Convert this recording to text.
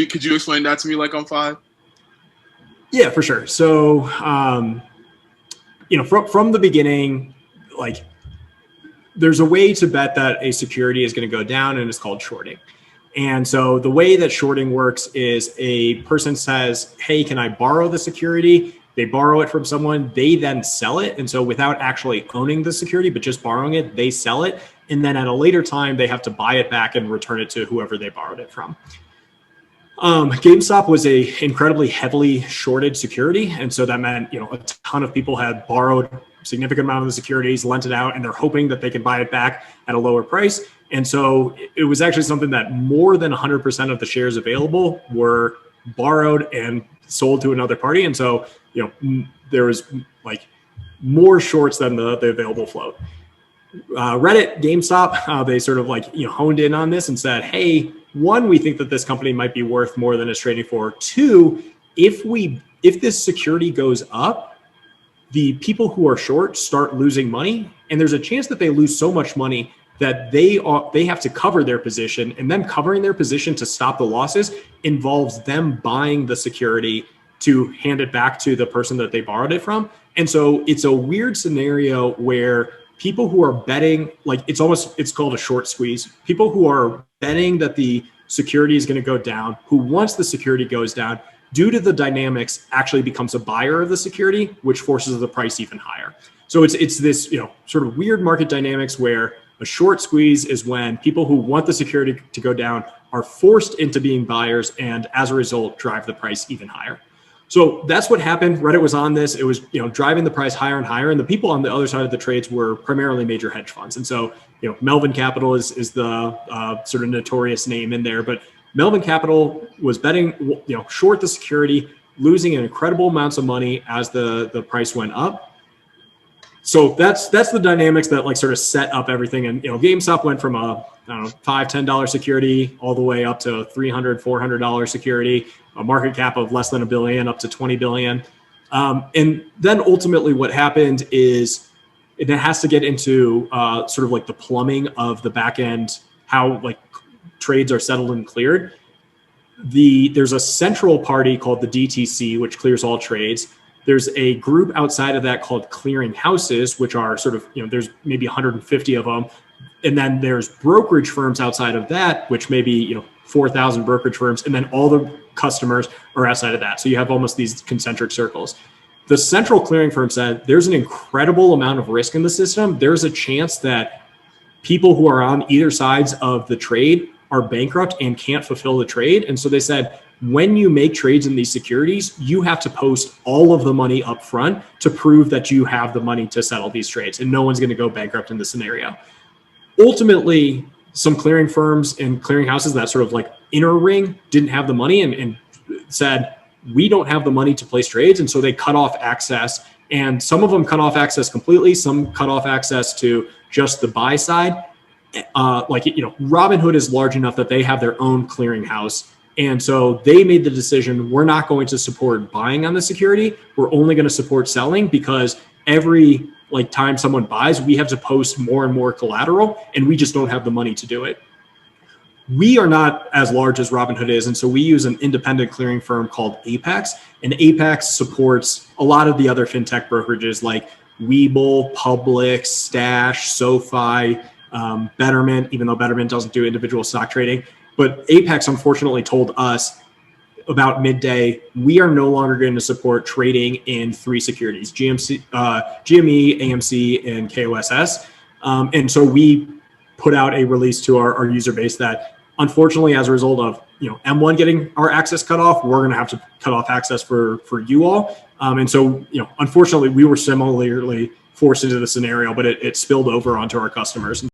Could you explain that to me like on five? Yeah, for sure. So, from the beginning, like there's a way to bet that a security is going to go down, and it's called shorting. And so the way that shorting works is a person says, hey, can I borrow the security? They borrow it from someone, they then sell it. And so without actually owning the security, but just borrowing it, they sell it. And then at a later time, they have to buy it back and return it to whoever they borrowed it from. Gamestop was a incredibly heavily shorted security. And so that meant, a ton of people had borrowed a significant amount of the securities, lent it out, and they're hoping that they can buy it back at a lower price. And so it was actually something that more than 100% of the shares available were borrowed and sold to another party. And so, there was like more shorts than the available float. Reddit, GameStop, they sort of honed in on this and said, hey, one, we think that this company might be worth more than it's trading for. Two, if this security goes up, the people who are short start losing money, and there's a chance that they lose so much money that they have to cover their position, and them covering their position to stop the losses involves them buying the security to hand it back to the person that they borrowed it from. And so it's a weird scenario where people who are betting, it's called a short squeeze. People who are betting that the security is going to go down, who once the security goes down, due to the dynamics, actually becomes a buyer of the security, which forces the price even higher. So it's this, sort of weird market dynamics where a short squeeze is when people who want the security to go down are forced into being buyers, and as a result, drive the price even higher. So that's what happened. Reddit was on this. It was, driving the price higher and higher. And the people on the other side of the trades were primarily major hedge funds. And so, Melvin Capital is the sort of notorious name in there. But Melvin Capital was betting, short the security, losing incredible amounts of money as the price went up. So that's the dynamics that sort of set up everything. And, GameStop went from a $5, $10 security all the way up to $300, $400 security, a market cap of less than $1 billion up to $20 billion. And then ultimately what happened is it has to get into sort of the plumbing of the back end, how trades are settled and cleared. There's a central party called the DTC, which clears all trades. There's a group outside of that called clearing houses, which are sort of, there's maybe 150 of them. And then there's brokerage firms outside of that, which may be, 4,000 brokerage firms. And then all the customers are outside of that. So you have almost these concentric circles. The central clearing firm said there's an incredible amount of risk in the system. There's a chance that people who are on either sides of the trade are bankrupt and can't fulfill the trade. And so they said, when you make trades in these securities, you have to post all of the money up front to prove that you have the money to settle these trades, and no one's going to go bankrupt in this scenario. Ultimately, some clearing firms and clearing houses, that sort of inner ring, didn't have the money and said, we don't have the money to place trades. And so they cut off access, and some of them cut off access completely. Some cut off access to just the buy side. Robinhood is large enough that they have their own clearing house. And so they made the decision, we're not going to support buying on the security. We're only going to support selling, because every time someone buys, we have to post more and more collateral, and we just don't have the money to do it. We are not as large as Robinhood is. And so we use an independent clearing firm called Apex, and Apex supports a lot of the other fintech brokerages like Webull, Public, Stash, SoFi, Betterment, even though Betterment doesn't do individual stock trading. But Apex unfortunately told us about midday, we are no longer going to support trading in 3 securities, GME, AMC, and KOSS. And so we put out a release to our user base that unfortunately, as a result of M1 getting our access cut off, we're going to have to cut off access for you all. And so, unfortunately, we were similarly forced into the scenario, but it spilled over onto our customers.